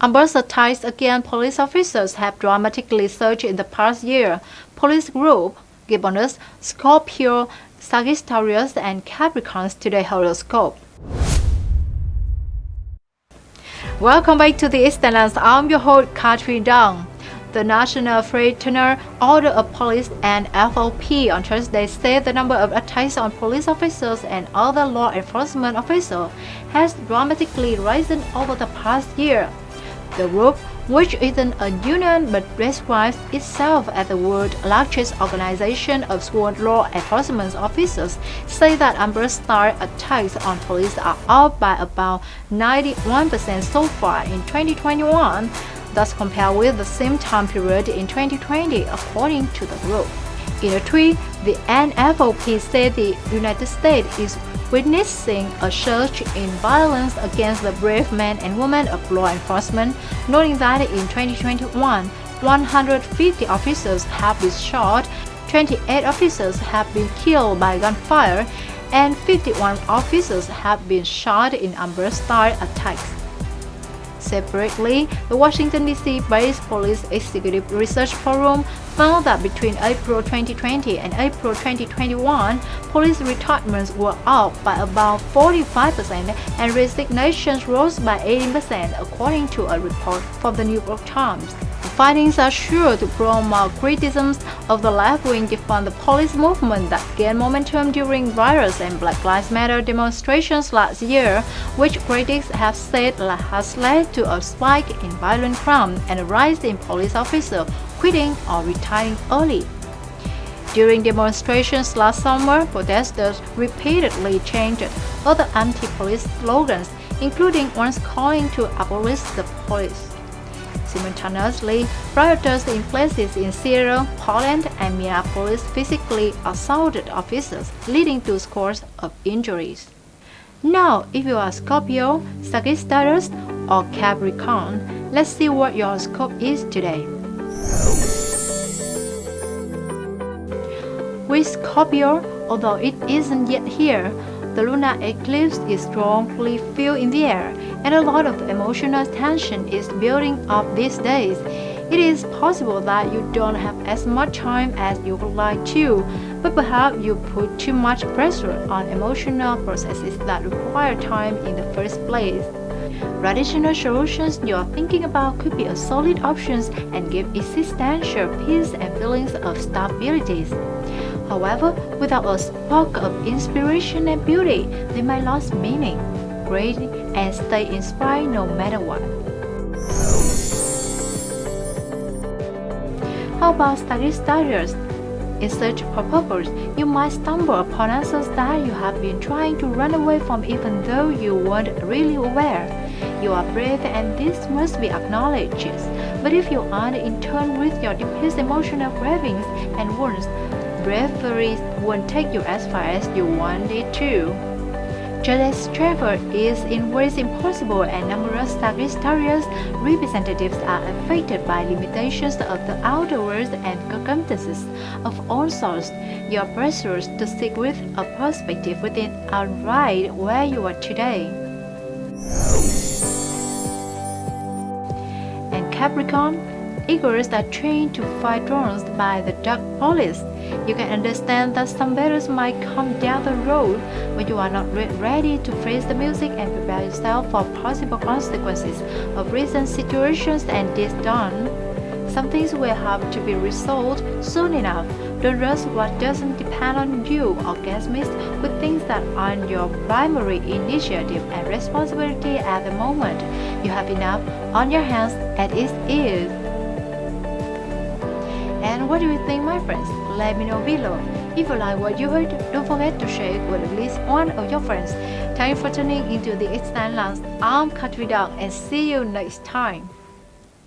Ambers attacks against police officers have dramatically surged in the past year. Police group Gibbonus, Scorpio, Sagittarius, and Capricorn's today horoscope. Welcome back to the Eastern Lands. I'm your host, Katherine Dang. The National Fraternal Order of Police NFOP on Thursday said the number of attacks on police officers and other law enforcement officials has dramatically risen over the past year. The group, which isn't a union but describes itself as the world's largest organization of sworn law enforcement officers, say that Amber-style attacks on police are up by about 91% so far in 2021, thus compared with the same time period in 2020, according to the group. In a tweet, the NFOP said the United States is witnessing a surge in violence against the brave men and women of law enforcement, noting that in 2021, 150 officers have been shot, 28 officers have been killed by gunfire, and 51 officers have been shot in Amber-style attacks. Separately, the Washington, D.C.-based Police Executive Research Forum found that between April 2020 and April 2021, police retirements were up by about 45% and resignations rose by 18%, according to a report from the New York Times. The findings are sure to promote criticisms of the left-wing defund the police movement that gained momentum during riots and Black Lives Matter demonstrations last year, which critics have said has led to a spike in violent crime and a rise in police officers quitting or retiring early. During demonstrations last summer, protesters repeatedly chanted other anti-police slogans, including ones calling to abolish the police. Simultaneously, rioters in places in Seattle, Portland, and Minneapolis physically assaulted officers, leading to scores of injuries. Now, if you are Scorpio, Sagittarius, or Capricorn, let's see what your scope is today. With Scorpio, although it isn't yet here, the lunar eclipse is strongly felt in the air, and a lot of emotional tension is building up these days. It is possible that you don't have as much time as you would like to, but perhaps you put too much pressure on emotional processes that require time in the first place. Traditional solutions you are thinking about could be a solid options and give existential peace and feelings of stability. However, without a spark of inspiration and beauty, they might lose meaning, grade, and stay inspired no matter what. How about Sagittarius? In search for purpose, you might stumble upon answers that you have been trying to run away from even though you weren't really aware. You are brave and this must be acknowledged. But if you aren't in tune with your deepest emotional cravings and wounds, bravery won't take you as far as you want it to. Just as travel is in ways impossible and numerous Sagittarius representatives are affected by limitations of the outer world and circumstances of all sorts, you are pressured to seek with a perspective within and right where you are today. And Capricorn, eagles are trained to fight drones by the dark police. You can understand that some battles might come down the road, but you are not ready to face the music and prepare yourself for possible consequences of recent situations and this done. Some things will have to be resolved soon enough. Don't rush what doesn't depend on you or get mixed with things that aren't your primary initiative and responsibility at the moment. You have enough on your hands as it is. And what do you think, my friends? Let me know below. If you like what you heard, don't forget to share it with at least one of your friends. Thank you for tuning into the Eastern Lands. I'm Katherine Dang and see you next time.